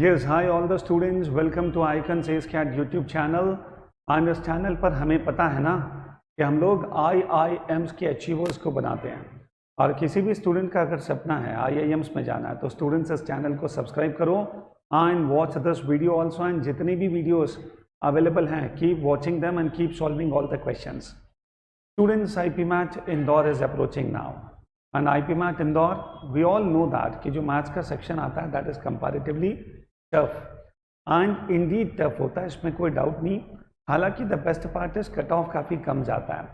Yes, hi all the students, welcome to Icon Says Cat YouTube channel. और इस channel पर हमें पता है ना कि हम लोग IIMs के अचीवर्स को बनाते हैं, और किसी भी स्टूडेंट का अगर सपना है IIMs में जाना है तो स्टूडेंट्स इस चैनल को सब्सक्राइब करो and watch this video also, and जितनी भी वीडियोस अवेलेबल हैं keep watching them and keep solving all the questions. Students, IPMAT Indore is approaching now, and IPMAT Indore we all know that कि जो maths का section आता है that is comparatively tough, and indeed tough होता है, इसमें कोई डाउट नहीं. हालांकि the best part is cut off काफ़ी कम जाता है,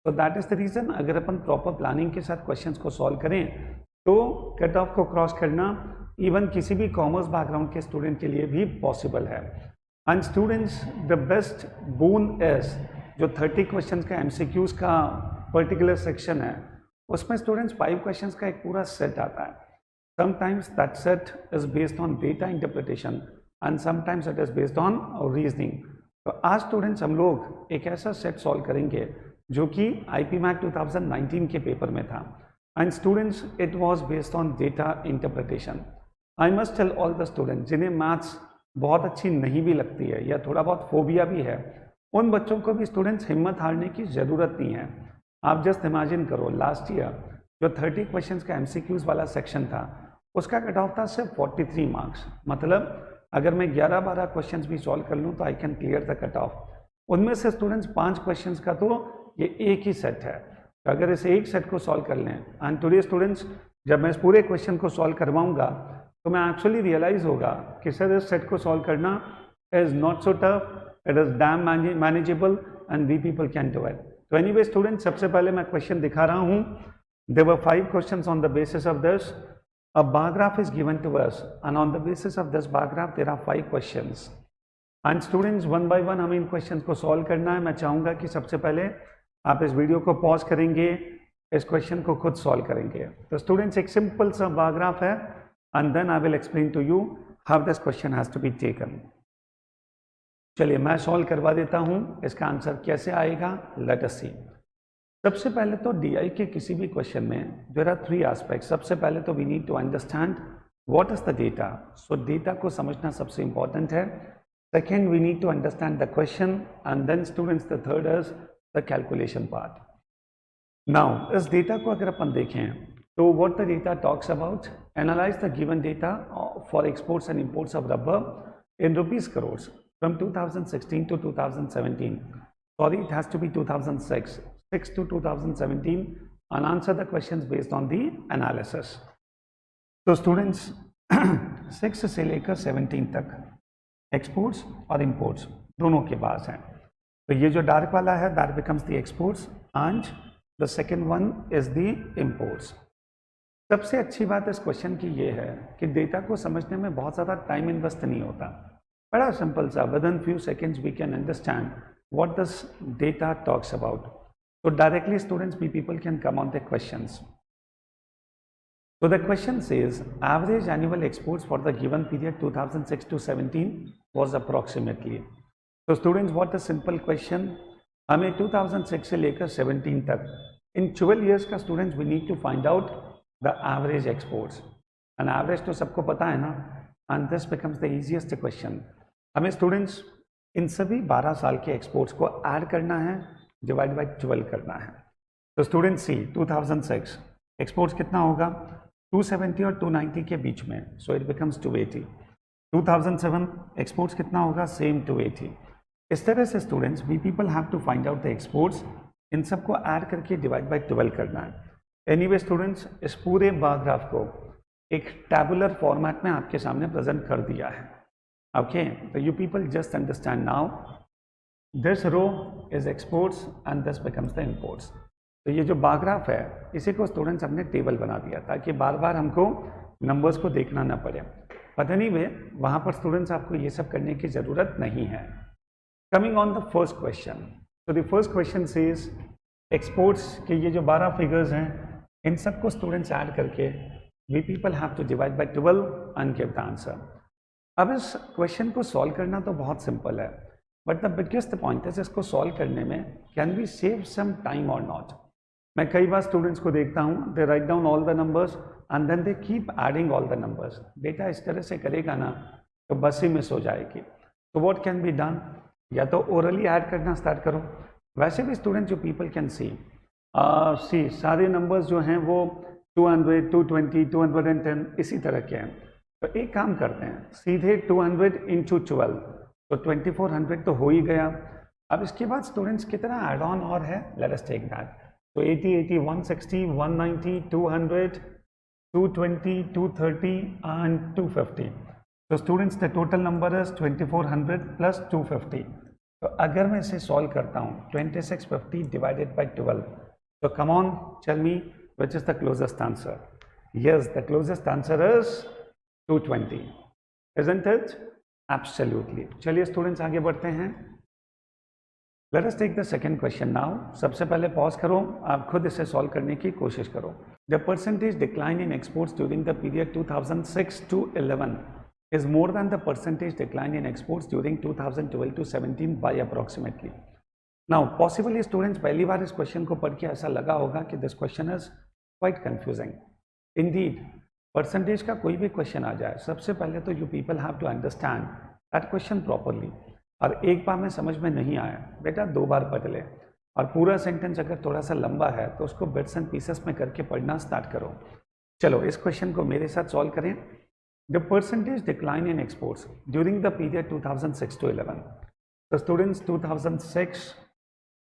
तो दैट इज द रीज़न अगर अपन प्रॉपर प्लानिंग के साथ क्वेश्चंस को सॉल्व करें तो कट ऑफ को क्रॉस करना इवन किसी भी कॉमर्स बैकग्राउंड के स्टूडेंट के लिए भी पॉसिबल है. And students, the best bone is जो 30 क्वेश्चंस का MCQs का पर्टिकुलर सेक्शन है, उसमें स्टूडेंट्स 5 क्वेश्चंस का एक पूरा सेट आता है. Sometimes that set is based on data interpretation and sometimes it is based on reasoning. तो आज स्टूडेंट्स हम लोग एक ऐसा सेट सॉल्व करेंगे जो कि IPMAT 2019 के पेपर में था, and students it was based on data interpretation. I must tell all the students जिन्हें मैथ्स बहुत अच्छी नहीं भी लगती है या थोड़ा बहुत फोबिया भी है, उन बच्चों को भी स्टूडेंट्स हिम्मत हारने की ज़रूरत नहीं है. आप जस्ट इमेजिन करो, लास्ट ईयर जो 30 क्वेश्चंस का MCQs वाला सेक्शन था उसका कट ऑफ था सिर्फ 43 मार्क्स. मतलब अगर मैं 11-12 क्वेश्चंस भी सॉल्व कर लूँ तो I can clear the cut off. उनमें से स्टूडेंट्स 5 क्वेश्चंस का तो ये एक ही सेट है, तो अगर इस एक सेट को सॉल्व कर लें, एंड टुडे स्टूडेंट्स जब मैं इस पूरे क्वेश्चन को सॉल्व करवाऊंगा तो मैं एक्चुअली रियलाइज होगा कि सर इस सेट को सॉल्व करना is not so tough, it is damn manageable and we people can do it. तो एनीवे स्टूडेंट्स, सबसे पहले मैं क्वेश्चन दिखा रहा हूँ. There were 5 questions on the basis of this. A bar graph is given to us, and on the basis of this bar graph there are 5 questions. And students, one by one हमें इन questions को solve करना है. मैं चाहूँगा कि सबसे पहले आप इस वीडियो को पॉज करेंगे, इस क्वेश्चन को खुद सॉल्व करेंगे. तो स्टूडेंट्स एक सिंपल सा बार ग्राफ है, and then I will explain to you how this question has to be taken. चलिए मैं सॉल्व करवा देता हूँ. इसका आंसर कैसे आएगा, लेट अस सी. सबसे पहले तो DI के किसी भी क्वेश्चन में देयर आर 3 एस्पेक्ट्स. सबसे पहले तो we need to understand what is the data. So data को समझना सबसे इंपॉर्टेंट है. Second, we need to understand the question, and then students the third is the calculation part. Now इस data को अगर अपन देखें तो what the data talks about, analyse the given data for exports and imports of rubber in rupees crore from 2016 to 2017. Sorry, it has to be 2006 to 2017, and answer the questions based on the analysis. तो students 6 से लेकर 17 तक exports और imports दोनों के पास हैं. तो ये जो डार्क वाला है that becomes the exports, and the second one is the imports. सबसे अच्छी बात इस क्वेश्चन की ये है कि डेटा को समझने में बहुत ज़्यादा टाइम इन्वेस्ट नहीं होता. बड़ा सिंपल सा, within few seconds we can understand what this data talks about. So directly students, we people can come on the questions. So the question says average annual exports for the given period 2006 to 17 was approximately. So students, what a simple question. हमें 2006 से लेकर 17 तक इन 12 years का students we need to find out the average exports. And average तो सबको पता है ना, and this becomes the easiest question. हमें students इन सभी 12 साल के एक्सपोर्ट्स को ऐड करना है, डिवाइड बाई 12 करना है. तो स्टूडेंट सी 2006 एक्सपोर्ट्स कितना होगा, 270 और 290 के बीच में, सो इट बिकम्स 280. 2007 एक्सपोर्ट्स कितना होगा, सेम 280. इस तरह से students we people have to find out the exports, इन सबको ऐड करके डिवाइड बाई 12 करना है. एनीवे स्टूडेंट्स, इस पूरे बार ग्राफ को एक टैबुलर फॉर्मेट में आपके सामने प्रेजेंट कर दिया है. Okay, so you people just understand now. This row is exports and this becomes the imports. तो ये जो बार ग्राफ है इसी को स्टूडेंट्स हमने टेबल बना दिया ताकि बार बार हमको नंबर्स को देखना ना पड़े. पता नहीं वे वहाँ पर स्टूडेंट्स आपको ये सब करने की ज़रूरत नहीं है. Coming on the first question. तो the first question says exports के ये जो 12 फिगर्स हैं इन सबको स्टूडेंट्स ऐड करके we people have to divide by 12 and give the answer. अब इस क्वेश्चन को सॉल्व करना तो बहुत सिंपल है, बट द बिगेस्ट पॉइंट है इसको सॉल्व करने में can we save some time और नॉट. मैं कई बार स्टूडेंट्स को देखता हूँ, they write down all the numbers and then they keep adding all the numbers. Data इस तरह से करेगा ना तो बस ही मिस हो जाएगी। तो व्हाट कैन बी डन, या तो ओरली ऐड करना स्टार्ट करो। वैसे भी स्टूडेंट जो पीपल कैन सी सारे नंबर्स जो हैं वो 200, 220, 210 इसी तरह के हैं। तो एक काम करते हैं, सीधे 200 इंटू 12, तो 2400 तो हो ही गया। अब इसके बाद स्टूडेंट्स कितना एड ऑन और है, लेट अस टेक दैट। तो 80, 80, 160, 190, 200, 220, 230 एंड 250। तो students the total number is 2400 plus 250। तो अगर मैं इसे सॉल्व करता हूँ 2650 डिवाइडेड बाई 12, तो come on tell me which is the closest answer? Yes, the closest answer is 220, isn't it? Absolutely. चलिए स्टूडेंट्स आगे बढ़ते हैं। Let us take the second question now. सबसे पहले पॉज करो, आप खुद इसे सॉल्व करने की कोशिश करो। The percentage decline in exports during the period 2006 to 11 is more than the percentage decline in exports during 2012 to 17 by approximately. Now, possibly students पहली बार इस क्वेश्चन को पढ़ के ऐसा लगा होगा कि this question is quite confusing. Indeed, percentage का कोई भी क्वेश्चन आ जाए, सबसे पहले तो you people have to understand that question properly. और एक बार में समझ में नहीं आया, बेटा 2 बार पढ़ ले। और पूरा सेंटेंस अगर थोड़ा सा लंबा है तो उसको बिट्स एंड पीसेस में करके पढ़ना स्टार्ट करो। चलो इस क्वेश्चन को मेरे साथ सॉल्व करें। The percentage decline in exports during the period 2006 to 11. So students, 2006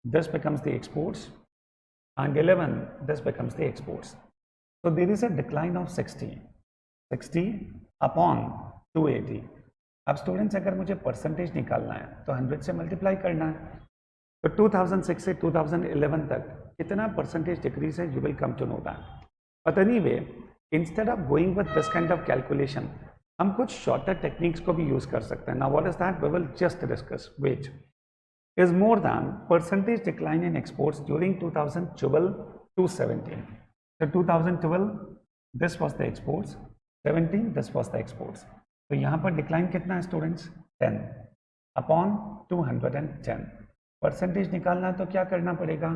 this becomes the exports and 11 this becomes the exports. So there is a decline of 60 upon 280. अब स्टूडेंट्स अगर मुझे परसेंटेज निकालना है तो 100 से मल्टीप्लाई करना है। तो 2006 से 2011 तक कितना परसेंटेज डिक्रीज है, you will come to know that. But anyway, instead of going with this kind of calculation, हम कुछ शॉर्टर टेक्निक्स को भी यूज कर सकते हैं। Now what is that, we will just discuss. Wait is more than percentage decline in exports during 2012 to 17. So 2012 this was the exports, 17 this was the exports. तो यहाँ पर डिक्लाइन कितना है स्टूडेंट्स, 10 अपॉन 210। परसेंटेज निकालना है तो क्या करना पड़ेगा,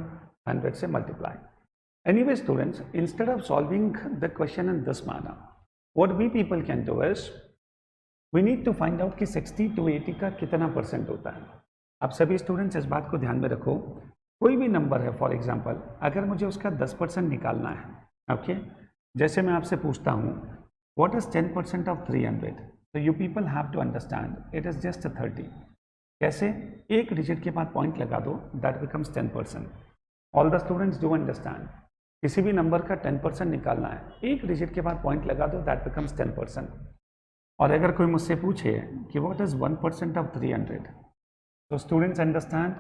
100 से multiply. Anyway students, instead of solving the question in this manner, what we people can do is we need to find out कि 60 to 80 का कितना परसेंट होता है। आप सभी स्टूडेंट्स इस बात को ध्यान में रखो, कोई भी नंबर है फॉर एग्जांपल, अगर मुझे उसका 10% निकालना है, ओके, जैसे मैं आपसे पूछता हूँ व्हाट इज 10% ऑफ 300, तो you people have to understand it is just 30। कैसे, एक डिजिट के बाद पॉइंट लगा दो, that becomes 10%। All the students do understand, किसी भी नंबर का 10% निकालना है, एक डिजिट के बाद पॉइंट लगा दो, दैट बिकम्स 10%। और अगर कोई मुझसे पूछे कि व्हाट इज 1% ऑफ 300, तो स्टूडेंट्स अंडरस्टैंड,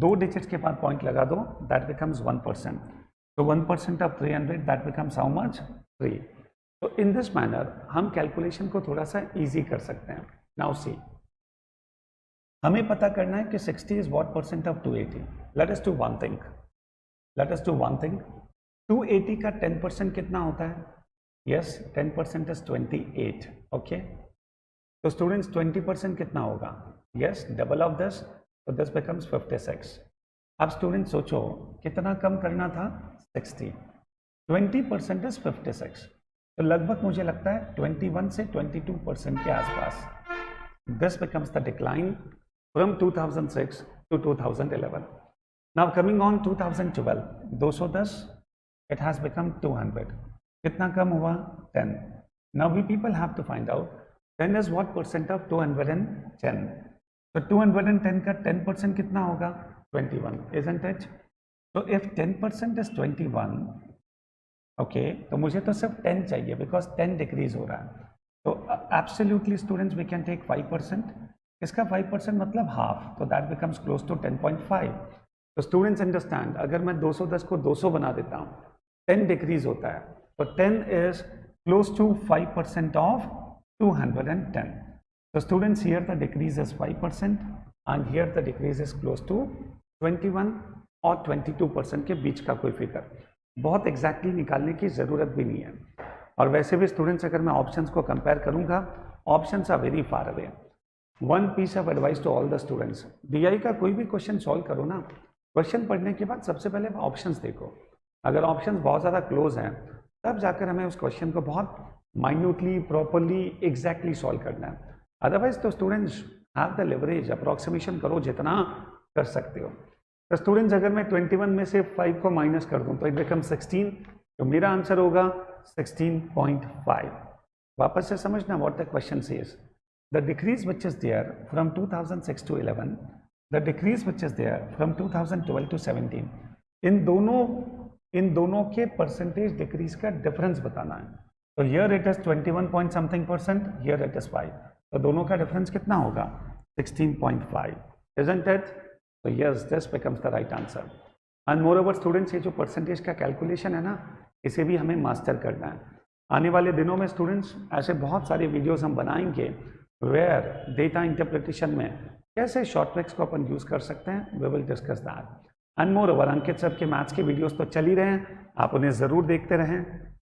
2 डिजिट्स के बाद पॉइंट लगा दो, दैट बिकम्स 1%। तो 1% of 300 that becomes how much, 3। तो इन दिस मैनर हम कैलकुलेशन को थोड़ा सा इजी कर सकते हैं। नाउ सी, हमें पता करना है कि 60 is what percent of 280। Let us do one thing, 280 का 10% कितना होता है, यस 10% इज 28, ओके। तो स्टूडेंट्स 20% कितना होगा, यस डबल ऑफ दिस, तो दिस बिकम्स 56। अब स्टूडेंट सोचो कितना कम करना था, 60, 20% इज 56, तो लगभग मुझे लगता है 21 से 22% के आसपास। This becomes the decline from 2006 to 2011। Now coming on 2012, 210 it has become 200, कितना कम हुआ, 10। Now we people have to find out 10 is what percent of 210? तो 210 का 10% कितना होगा, 21, isn't it? तो if 10% is 21, okay, तो मुझे तो सिर्फ 10 चाहिए because 10 डिक्रीज हो रहा है। तो absolutely students we can take 5%, इसका 5% मतलब हाफ, तो that becomes close to 10.5। तो स्टूडेंट्स अंडरस्टैंड, अगर मैं 210 को 200 बना देता हूँ, 10 डिक्रीज होता है, तो 10 is close to 5% of 210. So students, here the decrease is 5% and here the decrease is close to 21 और 22% के बीच का कोई फिगर। बहुत एग्जैक्टली निकालने की ज़रूरत भी नहीं है। और वैसे भी स्टूडेंट्स, अगर मैं ऑप्शंस को कंपेयर करूंगा, options are very far away. One piece of advice to all the students, DI का कोई भी क्वेश्चन सॉल्व करो ना, क्वेश्चन पढ़ने के बाद सबसे पहले ऑप्शंस देखो। अगर ऑप्शंस बहुत ज़्यादा क्लोज हैं, तब जाकर हमें उस क्वेश्चन को बहुत माइन्यूटली, प्रॉपरली, एग्जैक्टली सॉल्व करना है। अदरवाइज तो students have the leverage, approximation करो जितना कर सकते हो। तो स्टूडेंट्स अगर मैं 21 में से 5 को माइनस कर दूं तो इट बिकम 16, तो मेरा आंसर होगा 16.5। वापस से समझना what the question says, the decrease which is there from 2006 to 11, the decrease which is there from 2012 to 17, इन दोनों के परसेंटेज डिक्रीज का डिफरेंस बताना है। तो here it is 21 point something percent, here it is 5, तो दोनों का डिफरेंस कितना होगा 16.5, isn't it? So yes, this becomes the right answer. And moreover students, ये जो परसेंटेज का कैलकुलेशन है ना, इसे भी हमें मास्टर करना है। आने वाले दिनों में स्टूडेंट्स ऐसे बहुत सारे वीडियोस हम बनाएंगे वेयर डेटा इंटरप्रिटेशन में कैसे शॉर्ट ट्रिक्स को अपन यूज कर सकते हैं, we will discuss that. And moreover Ankit sir के मैथ्स के वीडियोस तो चल ही रहे हैं, आप उन्हें जरूर देखते रहें।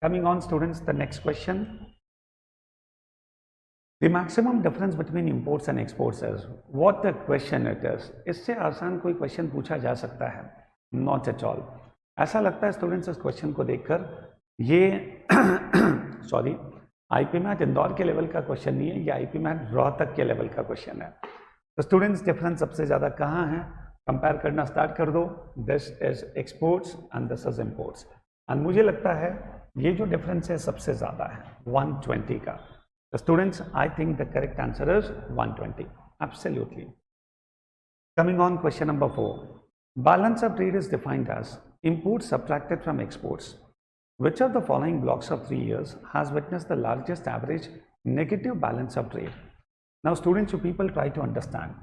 Coming on students, the next question, The maximum difference between imports and exports is what the question it is। इससे आसान कोई क्वेश्चन पूछा जा सकता है? Not at all। ऐसा लगता है स्टूडेंट्स इस क्वेश्चन को देखकर ये सॉरी आईपी मैथ इंदौर के लेवल का क्वेश्चन नहीं है, ये आईपी मैथ रोहतक के लेवल का क्वेश्चन है। तो स्टूडेंट्स डिफरेंस सबसे ज़्यादा कहाँ है, कंपेयर करना स्टार्ट कर दो। This is exports and this is imports, and मुझे लगता है ये जो डिफरेंस है सबसे ज़्यादा है 120 का। So students, I think the correct answer is 120, absolutely। Coming on question number 4, balance of trade is defined as imports subtracted from exports. Which of the following blocks of 3 years has witnessed the largest average negative balance of trade? Now students, you people try to understand,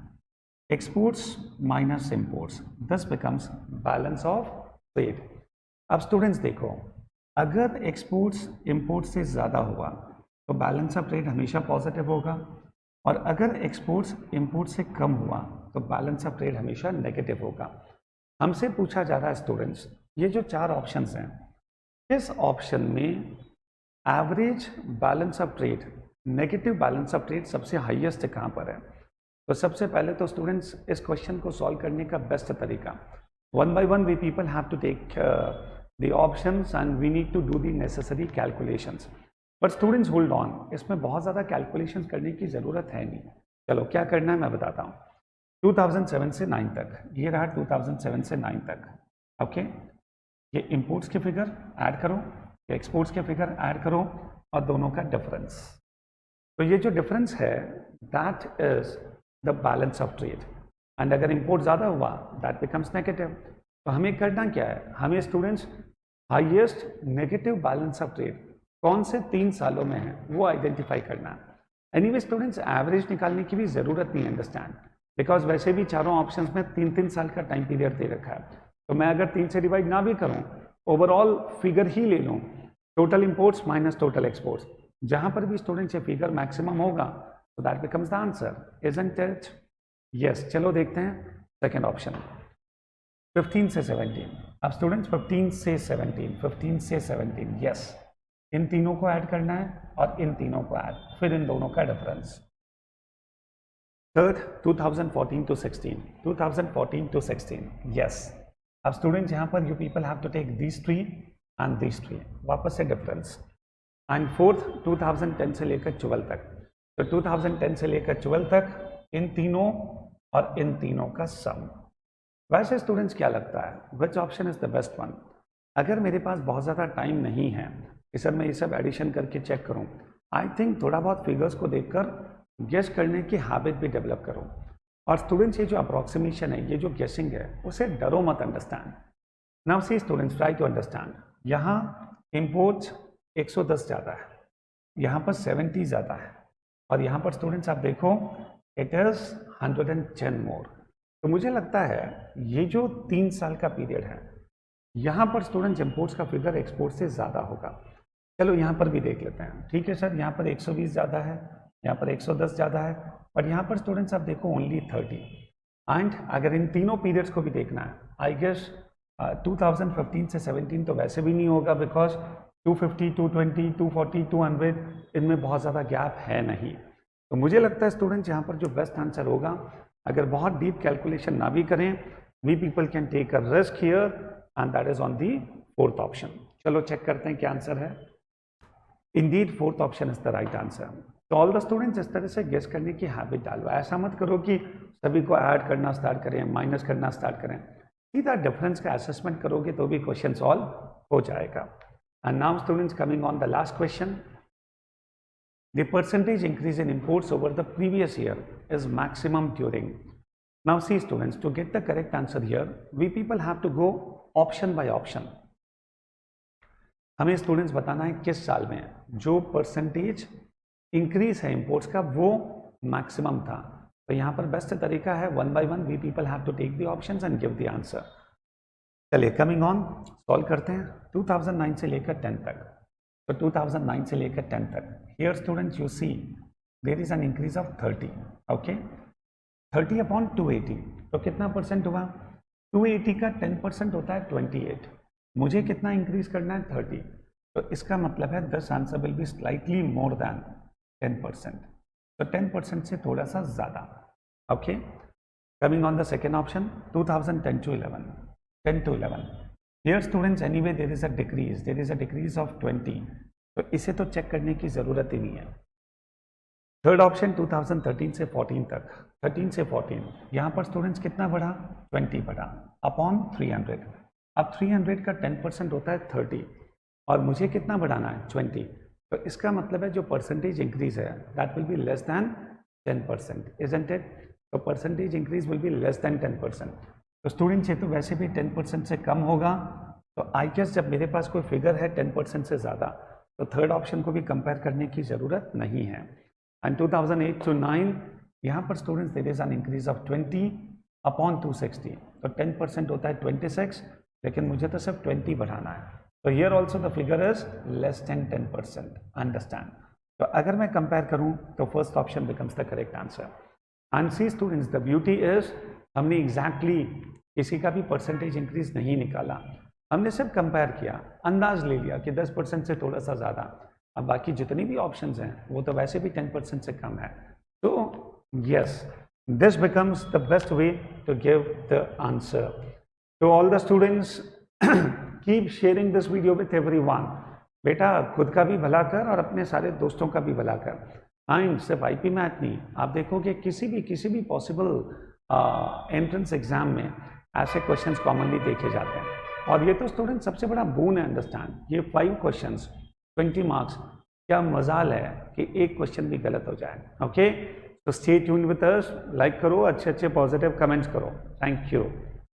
exports minus imports, this becomes balance of trade। अब students देखो, अगर exports imports से ज़्यादा हुआ तो balance of trade हमेशा positive होगा, और अगर एक्सपोर्ट्स इंपोर्ट से कम हुआ तो बैलेंस ऑफ ट्रेड हमेशा नेगेटिव होगा। हमसे पूछा जा रहा है स्टूडेंट्स, ये जो 4 ऑप्शंस हैं, इस ऑप्शन में average balance of trade, negative balance of trade सबसे हाईएस्ट कहाँ पर है? तो सबसे पहले तो स्टूडेंट्स इस क्वेश्चन को सॉल्व करने का बेस्ट तरीका, 1 by 1 we people have to take the options and we need to do the necessary calculations. But students hold on, इसमें बहुत ज़्यादा कैलकुलेशंस करने की ज़रूरत है नहीं। चलो क्या करना है मैं बताता हूँ। 2007 से 9 तक, ये रहा 2007 से 9 तक, ओके। ये इंपोर्ट्स के फिगर ऐड करो, ये एक्सपोर्ट्स के फिगर ऐड करो, और दोनों का डिफरेंस। तो ये जो डिफरेंस है that is the balance of trade, and अगर इंपोर्ट ज़्यादा हुआ दैट बिकम्स नेगेटिव। तो हमें करना क्या है, हमें students highest negative balance of trade कौन से 3 सालों में है वो आइडेंटिफाई करना है। एनीवे स्टूडेंट्स, एवरेज निकालने की भी ज़रूरत नहीं, अंडरस्टैंड, बिकॉज वैसे भी चारों ऑप्शंस में 3-3 साल का टाइम पीरियड दे रखा है। तो मैं अगर 3 से डिवाइड ना भी करूं, ओवरऑल फिगर ही ले लूं, total imports minus total exports, जहां पर भी स्टूडेंट्स ये फिगर मैक्सिमम होगा तो that becomes the answer, isn't it? Yes. चलो देखते हैं सेकेंड ऑप्शन, 15 से 17। अब स्टूडेंट्स 15 से 17, यस, इन तीनों को ऐड करना है और इन तीनों को ऐड, फिर इन दोनों का डिफरेंस। Third 2014 to 16, yes. अब स्टूडेंट्स यहाँ पर you people have to take these 3 and these 3, वापस से डिफरेंस। एंड फोर्थ 2010 से लेकर 12 तक, तो 2010 से लेकर 12 तक इन तीनों और इन तीनों का सम। वैसे स्टूडेंट्स क्या लगता है, which option is the best one? अगर मेरे पास बहुत ज़्यादा टाइम नहीं है कि सर मैं ये सब एडिशन करके चेक करूं, आई थिंक थोड़ा बहुत फिगर्स को देखकर गेस करने की हैबिट भी डेवलप करो। और स्टूडेंट्स, ये जो अप्रॉक्सीमेशन है, ये जो गेसिंग है, उसे डरो मत, understand. Now see students, try to understand, यहाँ इंपोर्ट्स 110 ज़्यादा है, यहाँ पर 70 ज़्यादा है, और यहाँ पर स्टूडेंट्स आप देखो इट इज़ 110 मोर। तो मुझे लगता है ये जो 3 साल का पीरियड है, यहाँ पर स्टूडेंट्स इंपोर्ट्स का फिगर एक्सपोर्ट से ज़्यादा होगा। चलो यहाँ पर भी देख लेते हैं, ठीक है सर, यहाँ पर 120 ज़्यादा है, यहाँ पर 110 ज़्यादा है, बट यहाँ पर स्टूडेंट्स आप देखो ओनली 30। एंड अगर इन तीनों पीरियड्स को भी देखना है, आई गेस 2015 से 17 तो वैसे भी नहीं होगा, बिकॉज 250, 220, 240, 200 इनमें बहुत ज़्यादा गैप है नहीं। तो मुझे लगता है स्टूडेंट्स यहाँ पर जो बेस्ट आंसर होगा, अगर बहुत डीप कैलकुलेशन ना भी करें, we people can take a risk here, and that is on the fourth option. चलो चेक करते हैं क्या आंसर है। Indeed fourth option is the right answer. तो ऑल द स्टूडेंट्स इस तरह से गेस करने की हैबिट डालो। ऐसा मत करो कि सभी को ऐड करना स्टार्ट करें, माइनस करना स्टार्ट करें। सीधा डिफरेंस का असेसमेंट करोगे तो भी क्वेश्चन सॉल्व हो जाएगा। And now students, coming on the last question, the percentage increase in imports over the previous year is maximum during. Now see students, to get the correct answer here, we people have to go option by option. हमें students बताना है किस साल में जो percentage increase है imports का वो मैक्सिमम था। तो यहाँ पर बेस्ट तरीका है one by one we people have to take the options and give the answer. चलिए कमिंग ऑन सॉल्व करते हैं 2009 से लेकर 10 तक। तो 2009 से लेकर 10 तक, here students you see there is an increase of 30, okay 30 upon 280, तो कितना परसेंट हुआ? 280 का 10% होता है 28, मुझे कितना इंक्रीज करना है? 30, तो इसका मतलब है this answer will be slightly more than 10%, तो 10% से थोड़ा सा ज़्यादा, okay. Coming on the second option 2010 to 11, 10 to 11, here students anyway there is a decrease of 20, तो इसे तो चेक करने की ज़रूरत ही नहीं है। थर्ड ऑप्शन 2013 से 14 तक, 13 से 14, यहाँ पर स्टूडेंट्स कितना बढ़ा? 20 बढ़ा अपॉन 300, अब 300 का 10% होता है 30 और मुझे कितना बढ़ाना है? 20, तो इसका मतलब है जो परसेंटेज इंक्रीज है that will be less than 10%, isn't it? तो percentage increase will be less than 10%, तो स्टूडेंट्स ये तो वैसे भी 10% से कम होगा, तो आई गेस जब मेरे पास कोई फिगर है 10% से ज़्यादा तो थर्ड ऑप्शन को भी कंपेयर करने की ज़रूरत नहीं है। एंड 2008 to 9, यहाँ पर students there is an increase of 20 upon 260, तो 10% होता है 26, लेकिन मुझे तो सिर्फ 20 बढ़ाना है, तो here also the figure is less than 10%, understand? तो अगर मैं कंपेयर करूँ तो first option becomes the correct answer. And see students, the beauty is हमने एग्जैक्टली किसी का भी परसेंटेज इंक्रीज नहीं निकाला, हमने सिर्फ कंपेयर किया, अंदाज ले लिया कि 10% से थोड़ा सा ज़्यादा, अब बाकी जितनी भी ऑप्शंस हैं वो तो वैसे भी 10% से कम है। तो yes, this becomes the best way to give the answer. तो all the students keep sharing this video with everyone. बेटा खुद का भी भला कर और अपने सारे दोस्तों का भी भला कर। हाँ, सिर्फ आईपी मैथ नहीं, आप देखोगे किसी भी पॉसिबल एंट्रेंस एग्जाम में ऐसे क्वेश्चंस कॉमनली देखे जाते हैं, और ये तो स्टूडेंट सबसे बड़ा बोन है, अंडरस्टैंड? ये 5 क्वेश्चंस 20 मार्क्स, क्या मजाल है कि एक क्वेश्चन भी गलत हो जाए, ओके? तो stay tuned with us, like करो, अच्छे पॉजिटिव कमेंट्स करो। Thank you.